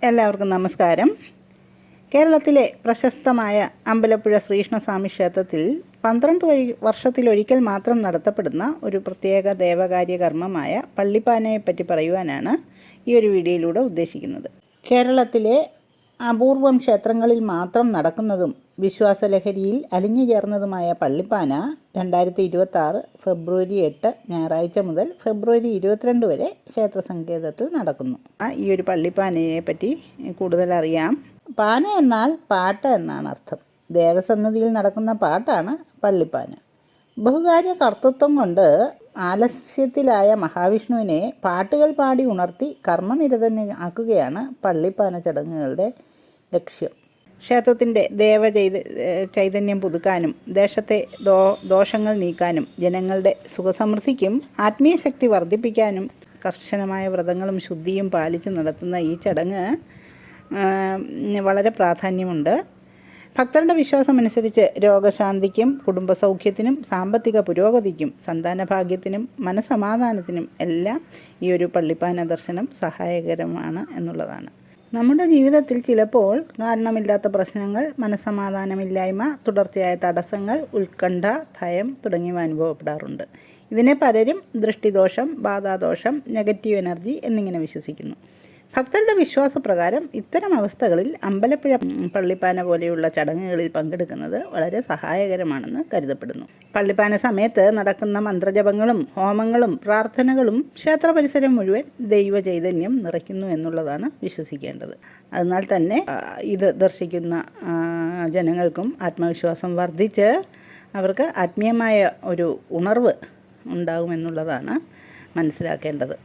എല്ലാവർക്കും നമസ്കാരം. കേരളത്തിലെ പ്രശസ്തമായ അമ്പലപ്പുഴ ശ്രീകൃഷ്ണസ്വാമി ക്ഷേത്രത്തിൽ 12 വർഷത്തിലൊരിക്കൽ മാത്രം നടത്തപ്പെടുന്ന ഒരു പ്രത്യേക ദേവകാര്യ കർമ്മമായ പള്ളിപ്പാനയെപ്പറ്റി പറയുവാനാണ് ഈ ഒരു വീഡിയോയിലൂടെ ഉദ്ദേശിക്കുന്നത്. കേരളത്തിലെ അപൂർവം ക്ഷേത്രങ്ങളിൽ മാത്രം നടക്കുന്നതും വിശ്വാസലഹരിയിൽ അലിഞ്ഞു ചേർന്നതുമായ പള്ളിപ്പാന 2026 ഫെബ്രുവരി 8 ഞായറാഴ്ച മുതൽ ഫെബ്രുവരി 22 വരെ ക്ഷേത്ര സങ്കേതത്തിൽ നടക്കുന്നു. ഈ ഒരു പള്ളിപ്പാനയെ പറ്റി കൂടുതൽ അറിയാം. പാന എന്നാൽ പാട്ട് എന്നാണ് അർത്ഥം. ദേവസന്നിധിയിൽ നടക്കുന്ന പാട്ടാണ് പള്ളിപ്പാന. ബഹുകാര്യ കർത്തൃത്വം കൊണ്ട് ആലസ്യത്തിലായ മഹാവിഷ്ണുവിനെ പാട്ടുകൾ പാടി ഉണർത്തി കർമ്മനിരതനാക്കുകയാണ് പള്ളിപ്പാന ചടങ്ങുകളുടെ ലക്ഷ്യം. ക്ഷേത്രത്തിൻ്റെ ചൈതന്യം പുതുക്കാനും ദേശത്തെ ദോഷങ്ങൾ നീക്കാനും ജനങ്ങളുടെ സുഖസമൃദ്ധിക്കും ആത്മീയ ശക്തി വർദ്ധിപ്പിക്കാനും കർശനമായ വ്രതങ്ങളും ശുദ്ധിയും പാലിച്ച് നടത്തുന്ന ഈ ചടങ്ങ് വളരെ പ്രാധാന്യമുണ്ട്. ഭക്തരുടെ വിശ്വാസമനുസരിച്ച് രോഗശാന്തിക്കും കുടുംബസൗഖ്യത്തിനും സാമ്പത്തിക പുരോഗതിക്കും സന്താനഭാഗ്യത്തിനും മനസ്സമാധാനത്തിനും എല്ലാം ഈ ഒരു പള്ളിപ്പാന ദർശനം സഹായകരമാണ് എന്നുള്ളതാണ്. നമ്മുടെ ജീവിതത്തിൽ ചിലപ്പോൾ കാരണമില്ലാത്ത പ്രശ്നങ്ങൾ, മനസ്സമാധാനമില്ലായ്മ, തുടർച്ചയായ തടസ്സങ്ങൾ, ഉത്കണ്ഠ, ഭയം തുടങ്ങിയവ അനുഭവപ്പെടാറുണ്ട്. ഇതിനെ പലരും ദൃഷ്ടിദോഷം, ബാധാദോഷം, നെഗറ്റീവ് എനർജി എന്നിങ്ങനെ വിശ്വസിക്കുന്നു. ഭക്തരുടെ വിശ്വാസപ്രകാരം ഇത്തരം അവസ്ഥകളിൽ അമ്പലപ്പുഴ പള്ളിപ്പാന പോലെയുള്ള ചടങ്ങുകളിൽ പങ്കെടുക്കുന്നത് വളരെ സഹായകരമാണെന്ന് കരുതപ്പെടുന്നു. പള്ളിപ്പാന സമയത്ത് നടക്കുന്ന മന്ത്രജപങ്ങളും ഹോമങ്ങളും പ്രാർത്ഥനകളും ക്ഷേത്ര പരിസരം മുഴുവൻ ദൈവ ചൈതന്യം നിറയ്ക്കുന്നു എന്നുള്ളതാണ് വിശ്വസിക്കേണ്ടത്. അതിനാൽ തന്നെ ഇത് ദർശിക്കുന്ന ജനങ്ങൾക്കും ആത്മവിശ്വാസം വർദ്ധിച്ച് അവർക്ക് ആത്മീയമായ ഒരു ഉണർവ് ഉണ്ടാകുമെന്നുള്ളതാണ് മനസ്സിലാക്കേണ്ടത്.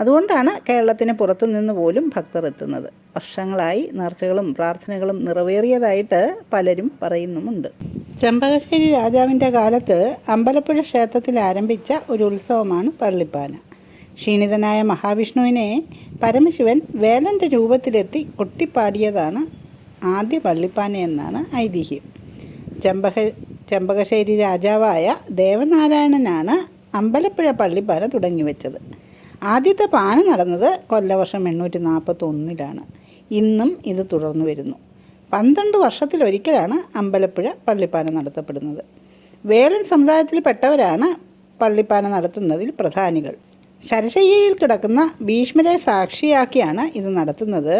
അതുകൊണ്ടാണ് കേരളത്തിന് പുറത്തുനിന്ന് പോലും ഭക്തർ എത്തുന്നത്. വർഷങ്ങളായി നേർച്ചകളും പ്രാർത്ഥനകളും നിറവേറിയതായിട്ട് പലരും പറയുന്നുമുണ്ട്. ചെമ്പകശ്ശേരി രാജാവിൻ്റെ കാലത്ത് അമ്പലപ്പുഴ ക്ഷേത്രത്തിൽ ആരംഭിച്ച ഒരു ഉത്സവമാണ് പള്ളിപ്പാന. ക്ഷീണിതനായ മഹാവിഷ്ണുവിനെ പരമശിവൻ വേലൻ്റെ രൂപത്തിലെത്തി കൊട്ടിപ്പാടിയതാണ് ആദ്യ പള്ളിപ്പാന എന്നാണ് ഐതിഹ്യം. ചെമ്പകശ്ശേരി രാജാവായ ദേവനാരായണനാണ് അമ്പലപ്പുഴ പള്ളിപ്പാന തുടങ്ങിവെച്ചത്. ആദ്യത്തെ പാന നടന്നത് കൊല്ലവർഷം 841 ഇന്നും ഇത് തുടർന്നു വരുന്നു. 12 വർഷത്തിലൊരിക്കലാണ് അമ്പലപ്പുഴ പള്ളിപ്പാന നടത്തപ്പെടുന്നത്. വേലൻ സമുദായത്തിൽപ്പെട്ടവരാണ് പള്ളിപ്പാന നടത്തുന്നതിൽ പ്രധാനികൾ. ശരശയ്യയിൽ കിടക്കുന്ന ഭീഷ്മരെ സാക്ഷിയാക്കിയാണ് ഇത് നടത്തുന്നത്.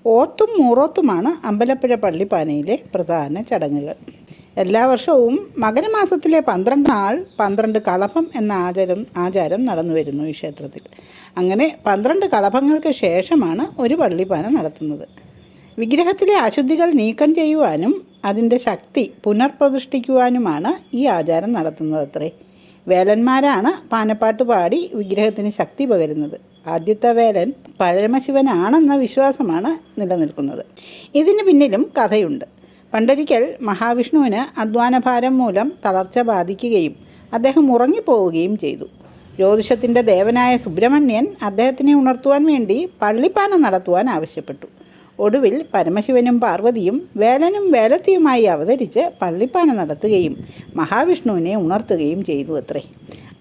ഓത്തും മൂറോത്തുമാണ് അമ്പലപ്പുഴ പള്ളിപ്പാനയിലെ പ്രധാന ചടങ്ങുകൾ. എല്ലാ വർഷവും മകരമാസത്തിലെ 12 നാൾ 12 കളഭം എന്ന ആചാരം നടന്നു വരുന്നു ഈ ക്ഷേത്രത്തിൽ. അങ്ങനെ 12 കളഭങ്ങൾക്ക് ശേഷമാണ് ഒരു പള്ളിപ്പാന നടത്തുന്നത്. വിഗ്രഹത്തിലെ അശുദ്ധികൾ നീക്കം ചെയ്യുവാനും അതിൻ്റെ ശക്തി പുനർപ്രതിഷ്ഠിക്കുവാനുമാണ് ഈ ആചാരം നടത്തുന്നതത്രേ. വേലന്മാരാണ് പാനപ്പാട്ട് പാടി വിഗ്രഹത്തിന് ശക്തി പകരുന്നത്. ആദ്യത്തെ വേലൻ പരമശിവനാണെന്ന വിശ്വാസമാണ് നിലനിൽക്കുന്നത്. ഇതിന് പിന്നിലും കഥയുണ്ട്. പണ്ടൊരിക്കൽ മഹാവിഷ്ണുവിന് അധ്വാനഭാരം മൂലം തളർച്ച ബാധിക്കുകയും അദ്ദേഹം ഉറങ്ങിപ്പോവുകയും ചെയ്തു. ജ്യോതിഷത്തിൻ്റെ ദേവനായ സുബ്രഹ്മണ്യൻ അദ്ദേഹത്തിനെ ഉണർത്തുവാൻ വേണ്ടി പള്ളിപ്പാന നടത്തുവാൻ ആവശ്യപ്പെട്ടു. ഒടുവിൽ പരമശിവനും പാർവതിയും വേലനും വേലത്തിയുമായി അവതരിച്ച് പള്ളിപ്പാന നടത്തുകയും മഹാവിഷ്ണുവിനെ ഉണർത്തുകയും ചെയ്തു അത്രേ.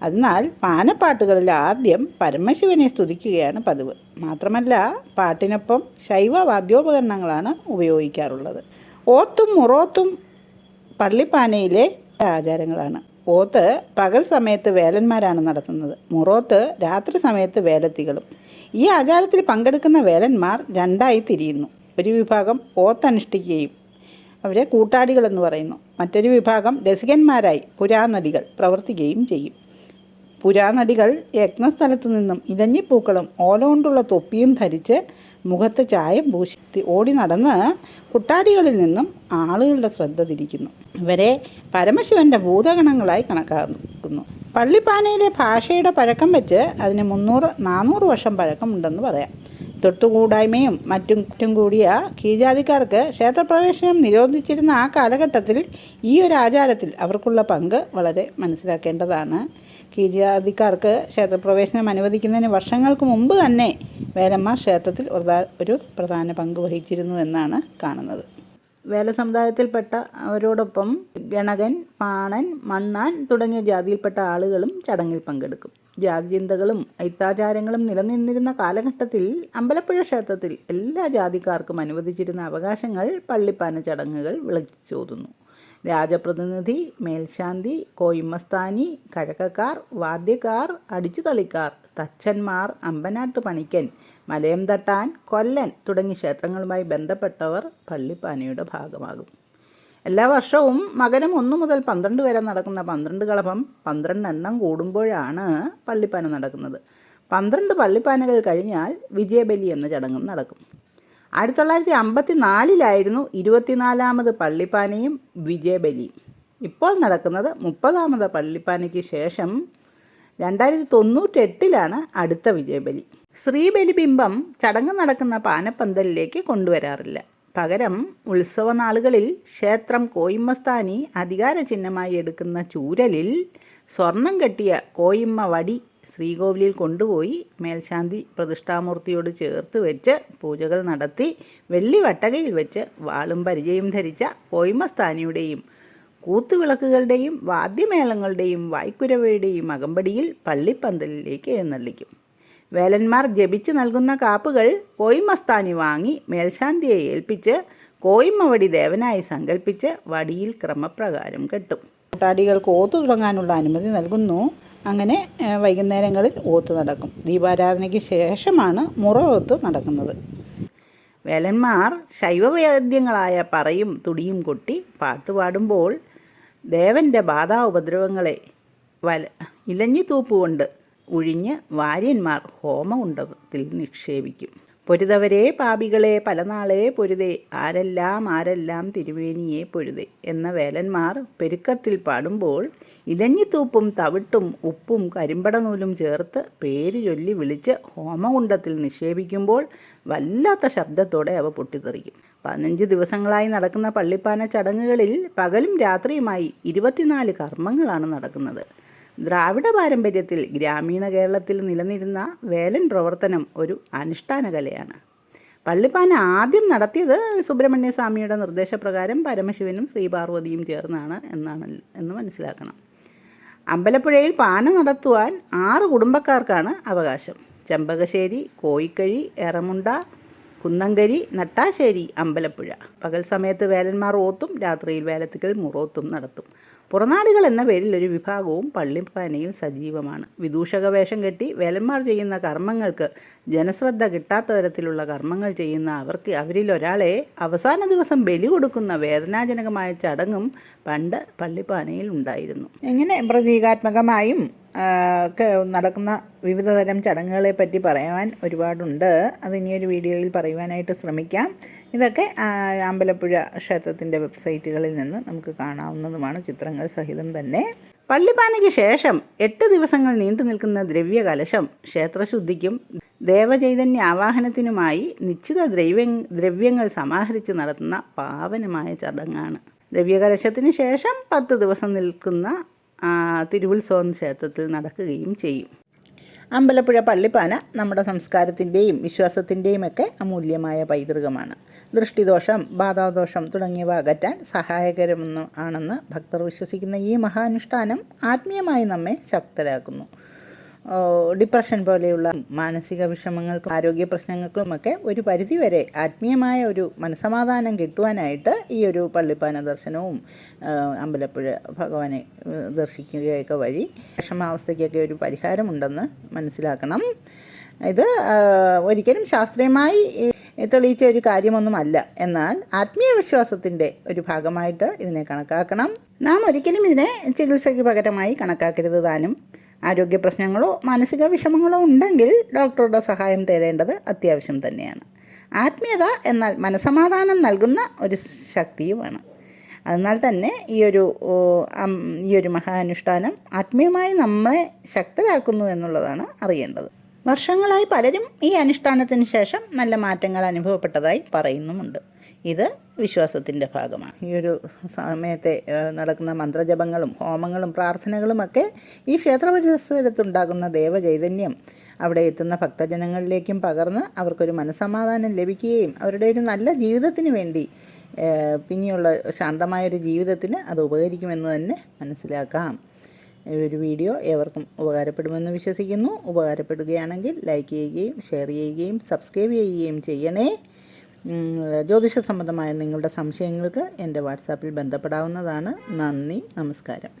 അതിനാൽ പാനപ്പാട്ടുകളിൽ ആദ്യം പരമശിവനെ സ്തുതിക്കുകയാണ് പതിവ്. മാത്രമല്ല പാട്ടിനൊപ്പം ശൈവ വാദ്യോപകരണങ്ങളാണ് ഉപയോഗിക്കാറുള്ളത്. ഓത്തും മുറോത്തും പള്ളിപ്പാനയിലെ ആചാരങ്ങളാണ്. ഓത്ത് പകൽ സമയത്ത് വേലന്മാരാണ് നടത്തുന്നത്. മുറോത്ത് രാത്രി സമയത്ത് വേലത്തികളും. ഈ ആചാരത്തിൽ പങ്കെടുക്കുന്ന വേലന്മാർ രണ്ടായി തിരിയുന്നു. ഒരു വിഭാഗം ഓത്തനുഷ്ഠിക്കുകയും അവരെ കൂട്ടാടികളെന്ന് പറയുന്നു. മറ്റൊരു വിഭാഗം രസികന്മാരായി പുരാനടികൾ പ്രവർത്തിക്കുകയും ചെയ്യും. പുരാനടികൾ യജ്ഞസ്ഥലത്തു നിന്നും ഇലഞ്ഞിപ്പൂക്കളും ഓല കൊണ്ടുള്ള തൊപ്പിയും ധരിച്ച് മുഖത്ത് ചായം പൂശി ഓടി നടന്ന് കുട്ടാടികളിൽ നിന്നും ആളുകളുടെ ശ്രദ്ധ തിരിക്കുന്നു. ഇവരെ പരമശിവന്റെ ഭൂതഗണങ്ങളായി കണക്കാക്കുന്നു. പള്ളിപ്പാനയിലെ ഭാഷയുടെ പഴക്കം വെച്ച് അതിന് 300-400 വർഷം പഴക്കമുണ്ടെന്ന് പറയാം. തൊട്ടുകൂടായ്മയും മറ്റും കൂടിയ കീഴ്ജാതിക്കാർക്ക് ക്ഷേത്രപ്രവേശനം നിരോധിച്ചിരുന്ന ആ കാലഘട്ടത്തിൽ ഈ ഒരു ആചാരത്തിൽ അവർക്കുള്ള പങ്ക് വളരെ മനസ്സിലാക്കേണ്ടതാണ്. കീഴ്ജാതിക്കാർക്ക് ക്ഷേത്രപ്രവേശനം അനുവദിക്കുന്നതിന് വർഷങ്ങൾക്ക് മുമ്പ് തന്നെ വേലന്മാർ ക്ഷേത്രത്തിൽ ഒരു പ്രധാന പങ്ക് വഹിച്ചിരുന്നു എന്നാണ് കാണുന്നത്. വേലസമുദായത്തിൽപ്പെട്ട അവരോടൊപ്പം ഗണകൻ, പാണൻ, മണ്ണാൻ തുടങ്ങിയ ജാതിയിൽപ്പെട്ട ആളുകളും ചടങ്ങിൽ പങ്കെടുക്കും. ജാതിചിന്തകളും ഐത്താചാരങ്ങളും നിലനിന്നിരുന്ന കാലഘട്ടത്തിൽ അമ്പലപ്പുഴ ക്ഷേത്രത്തിൽ എല്ലാ ജാതിക്കാർക്കും അനുവദിച്ചിരുന്ന അവകാശങ്ങൾ പള്ളിപ്പാന ചടങ്ങുകൾ വിളിച്ചോതുന്നു. രാജപ്രതിനിധി, മേൽശാന്തി, കോയിമ്മസ്ഥാനി, കഴകക്കാർ, വാദ്യക്കാർ, അടിച്ചുതളിക്കാർ, തച്ചന്മാർ, അമ്പനാട്ട് പണിക്കൻ, മലയം തട്ടാൻ, കൊല്ലൻ തുടങ്ങി ക്ഷേത്രങ്ങളുമായി ബന്ധപ്പെട്ടവർ പള്ളിപ്പാനയുടെ ഭാഗമാകും. എല്ലാ വർഷവും മകരം 1 മുതൽ 12 വരെ നടക്കുന്ന 12 കളഭം 12 എണ്ണം കൂടുമ്പോഴാണ് പള്ളിപ്പാന നടക്കുന്നത്. 12 പള്ളിപ്പാനകൾ കഴിഞ്ഞാൽ വിജയബലി എന്ന ചടങ്ങും നടക്കും. 1954 24ാമത് പള്ളിപ്പാനയും വിജയബലിയും. ഇപ്പോൾ നടക്കുന്നത് 30ാമത് പള്ളിപ്പാനയ്ക്ക് ശേഷം 2098 അടുത്ത വിജയബലി. ശ്രീബലിബിംബം ചടങ്ങ് നടക്കുന്ന പാനപ്പന്തലിലേക്ക് കൊണ്ടുവരാറില്ല. പകരം ഉത്സവ നാളുകളിൽ ക്ഷേത്രം കോയിമ്മസ്ഥാനി അധികാര ചിഹ്നമായി എടുക്കുന്ന ചൂരലിൽ സ്വർണം കെട്ടിയ കോയിമ്മ വടി ശ്രീകോവിലിൽ കൊണ്ടുപോയി മേൽശാന്തി പ്രതിഷ്ഠാമൂർത്തിയോട് ചേർത്ത് വെച്ച് പൂജകൾ നടത്തി വെള്ളി വട്ടകയിൽ വെച്ച് വാളും പരിചയും ധരിച്ച കോയിമ്മസ്ഥാനിയുടെയും കൂത്തുവിളക്കുകളുടെയും വാദ്യമേളങ്ങളുടെയും വായ്ക്കുരവയുടെയും അകമ്പടിയിൽ പള്ളിപ്പന്തലിലേക്ക് എഴുന്നള്ളിക്കും. വേലന്മാർ ജപിച്ച് നൽകുന്ന കാപ്പുകൾ കോയിമ്മസ്ഥാനി വാങ്ങി മേൽശാന്തിയെ ഏൽപ്പിച്ച് കോയിമ്മവടി ദേവനായി സങ്കല്പിച്ച് വടിയിൽ ക്രമപ്രകാരം കെട്ടും. കൂട്ടാടികൾക്ക് ഓത്തു തുടങ്ങാനുള്ള അനുമതി നൽകുന്നു. അങ്ങനെ വൈകുന്നേരങ്ങളിൽ ഓത്ത് നടക്കും. ദീപാരാധനയ്ക്ക് ശേഷമാണ് മുറഓത്ത് നടക്കുന്നത്. വേലന്മാർ ശൈവവേദ്യങ്ങളായ പറയും തുടിയും കൊട്ടി പാട്ടുപാടുമ്പോൾ ദേവൻ്റെ ബാധാ ഉപദ്രവങ്ങളെ ഇലഞ്ഞിത്തൂപ്പുകൊണ്ട് ഉഴിഞ്ഞ് വാര്യന്മാർ ഹോമകുണ്ഡത്തിൽ നിക്ഷേപിക്കും. പൊരുതവരെ പാപികളെ പലനാളെ പൊരുതേ, ആരെല്ലാം തിരുവേനിയെ പൊരുതേ എന്ന വേലന്മാർ പെരുക്കത്തിൽ പാടുമ്പോൾ ഇലഞ്ഞിത്തൂപ്പും തവിട്ടും ഉപ്പും കരിമ്പടനൂലും ചേർത്ത് പേര് ചൊല്ലി വിളിച്ച് ഹോമകുണ്ഡത്തിൽ നിക്ഷേപിക്കുമ്പോൾ വല്ലാത്ത ശബ്ദത്തോടെ അവ പൊട്ടിത്തെറിക്കും. 15 ദിവസങ്ങളായി നടക്കുന്ന പള്ളിപ്പാന ചടങ്ങുകളിൽ പകലും രാത്രിയുമായി 24 കർമ്മങ്ങളാണ് നടക്കുന്നത്. ദ്രാവിഡ പാരമ്പര്യത്തിൽ ഗ്രാമീണ കേരളത്തിൽ നിലനിരുന്ന വേലൻ പ്രവർത്തനം ഒരു അനുഷ്ഠാന കലയാണ്. പള്ളിപ്പാന ആദ്യം നടത്തിയത് സുബ്രഹ്മണ്യ സ്വാമിയുടെ നിർദ്ദേശപ്രകാരം പരമശിവനും ശ്രീപാർവതിയും ചേർന്നാണ് എന്ന് മനസ്സിലാക്കണം. അമ്പലപ്പുഴയിൽ പാന നടത്തുവാൻ 6 കുടുംബക്കാർക്കാണ് അവകാശം. ചെമ്പകശ്ശേരി, കോയിക്കഴി, എറമുണ്ട, കുന്നങ്കരി, നട്ടാശ്ശേരി, അമ്പലപ്പുഴ. പകൽ സമയത്ത് വേലന്മാർ ഓത്തും രാത്രിയിൽ വേലത്തിക്കൽ മുറോത്തും നടത്തും. പുറനാടുകൾ എന്ന പേരിൽ ഒരു വിഭാഗവും പള്ളിപ്പാനയിൽ സജീവമാണ്. വിദൂഷക വേഷം കെട്ടി വേലന്മാർ ചെയ്യുന്ന കർമ്മങ്ങൾക്ക് ജനശ്രദ്ധ കിട്ടാത്ത തരത്തിലുള്ള കർമ്മങ്ങൾ ചെയ്യുന്ന അവരിലൊരാളെ അവസാന ദിവസം ബലി കൊടുക്കുന്ന വേദനാജനകമായ ചടങ്ങും പണ്ട് പള്ളിപ്പാനയിൽ ഉണ്ടായിരുന്നു. ഇങ്ങനെ പ്രതീകാത്മകമായും ഒക്കെ നടക്കുന്ന വിവിധതരം ചടങ്ങുകളെ പറ്റി പറയുവാൻ ഒരുപാടുണ്ട്. അതിനിയൊരു വീഡിയോയിൽ പറയുവാനായിട്ട് ശ്രമിക്കാം. ഇതൊക്കെ അമ്പലപ്പുഴ ക്ഷേത്രത്തിൻ്റെ വെബ്സൈറ്റുകളിൽ നിന്ന് നമുക്ക് കാണാവുന്നതുമാണ്, ചിത്രങ്ങൾ സഹിതം തന്നെ. പള്ളിപ്പാനയ്ക്ക് ശേഷം 8 ദിവസങ്ങൾ നീണ്ടു നിൽക്കുന്ന ദ്രവ്യകലശം ക്ഷേത്രശുദ്ധിക്കും ദേവചൈതന്യ ആവാഹനത്തിനുമായി നിശ്ചിത ദ്രവ്യങ്ങൾ സമാഹരിച്ച് നടത്തുന്ന പാവനമായ ചടങ്ങാണ്. ദ്രവ്യകലശത്തിന് ശേഷം 10 ദിവസം നിൽക്കുന്ന തിരുവുത്സവം ക്ഷേത്രത്തിൽ നടക്കുകയും ചെയ്യും. അമ്പലപ്പുഴ പള്ളിപ്പാന നമ്മുടെ സംസ്കാരത്തിൻ്റെയും വിശ്വാസത്തിൻ്റെയും ഒക്കെ അമൂല്യമായ പൈതൃകമാണ്. ദൃഷ്ടിദോഷം, ബാധാദോഷം തുടങ്ങിയവ അകറ്റാൻ സഹായകരമാണെന്ന് ഭക്തർ വിശ്വസിക്കുന്ന ഈ മഹാനുഷ്ഠാനം ആത്മീയമായി നമ്മെ ശക്തരാക്കുന്നു. ഡിപ്രഷൻ പോലെയുള്ള മാനസിക വിഷമങ്ങൾക്കും ആരോഗ്യ പ്രശ്നങ്ങൾക്കുമൊക്കെ ഒരു പരിധിവരെ ആത്മീയമായ ഒരു മനസ്സമാധാനം കിട്ടുവാനായിട്ട് ഈ ഒരു പള്ളിപ്പാന ദർശനവും അമ്പലപ്പുഴ ഭഗവാനെ ദർശിക്കുകയൊക്കെ വഴി വിഷമാവസ്ഥയ്ക്കൊക്കെ ഒരു പരിഹാരമുണ്ടെന്ന് മനസ്സിലാക്കണം. ഇത് ഒരിക്കലും ശാസ്ത്രീയമായി തെളിയിച്ച ഒരു കാര്യമൊന്നുമല്ല. എന്നാൽ ആത്മീയ വിശ്വാസത്തിൻ്റെ ഒരു ഭാഗമായിട്ട് ഇതിനെ കണക്കാക്കണം. നാം ഒരിക്കലും ഇതിനെ ചികിത്സയ്ക്ക് പകരമായി കണക്കാക്കരുത് താനും. ആരോഗ്യ പ്രശ്നങ്ങളോ മാനസിക വിഷമങ്ങളോ ഉണ്ടെങ്കിൽ ഡോക്ടറുടെ സഹായം തേടേണ്ടത് അത്യാവശ്യം തന്നെയാണ്. ആത്മീയത എന്നാൽ മനസമാധാനം നൽകുന്ന ഒരു ശക്തിയുമാണ്. അതിനാൽ തന്നെ ഈ ഒരു മഹാനുഷ്ഠാനം ആത്മീയമായി നമ്മളെ ശക്തരാക്കുന്നു എന്നുള്ളതാണ് അറിയേണ്ടത്. വർഷങ്ങളായി പലരും ഈ അനുഷ്ഠാനത്തിന് ശേഷം നല്ല മാറ്റങ്ങൾ അനുഭവപ്പെട്ടതായി പറയുന്നുമുണ്ട്. ഇത് വിശ്വാസത്തിൻ്റെ ഭാഗമാണ്. ഈ ഒരു സമയത്തെ നടക്കുന്ന മന്ത്രജപങ്ങളും ഹോമങ്ങളും പ്രാർത്ഥനകളുമൊക്കെ ഈ ക്ഷേത്ര പരിസരത്തുണ്ടാകുന്ന ദേവചൈതന്യം അവിടെ എത്തുന്ന ഭക്തജനങ്ങളിലേക്കും പകർന്ന് അവർക്കൊരു മനസ്സമാധാനം ലഭിക്കുകയും അവരുടെ ഒരു നല്ല ജീവിതത്തിന് വേണ്ടി പിന്നെയുള്ള ശാന്തമായൊരു ജീവിതത്തിന് അത് ഉപകരിക്കുമെന്ന് തന്നെ മനസ്സിലാക്കാം. ഒരു വീഡിയോ ഏവർക്കും ഉപകാരപ്പെടുമെന്ന് വിശ്വസിക്കുന്നു. ഉപകാരപ്പെടുകയാണെങ്കിൽ ലൈക്ക് ചെയ്യുകയും ഷെയർ ചെയ്യുകയും സബ്സ്ക്രൈബ് ചെയ്യുകയും ചെയ്യണേ. ജ്യോതിഷ സംബന്ധമായ നിങ്ങളുടെ സംശയങ്ങൾക്ക് എൻ്റെ വാട്സാപ്പിൽ ബന്ധപ്പെടാവുന്നതാണ്. നന്ദി, നമസ്കാരം.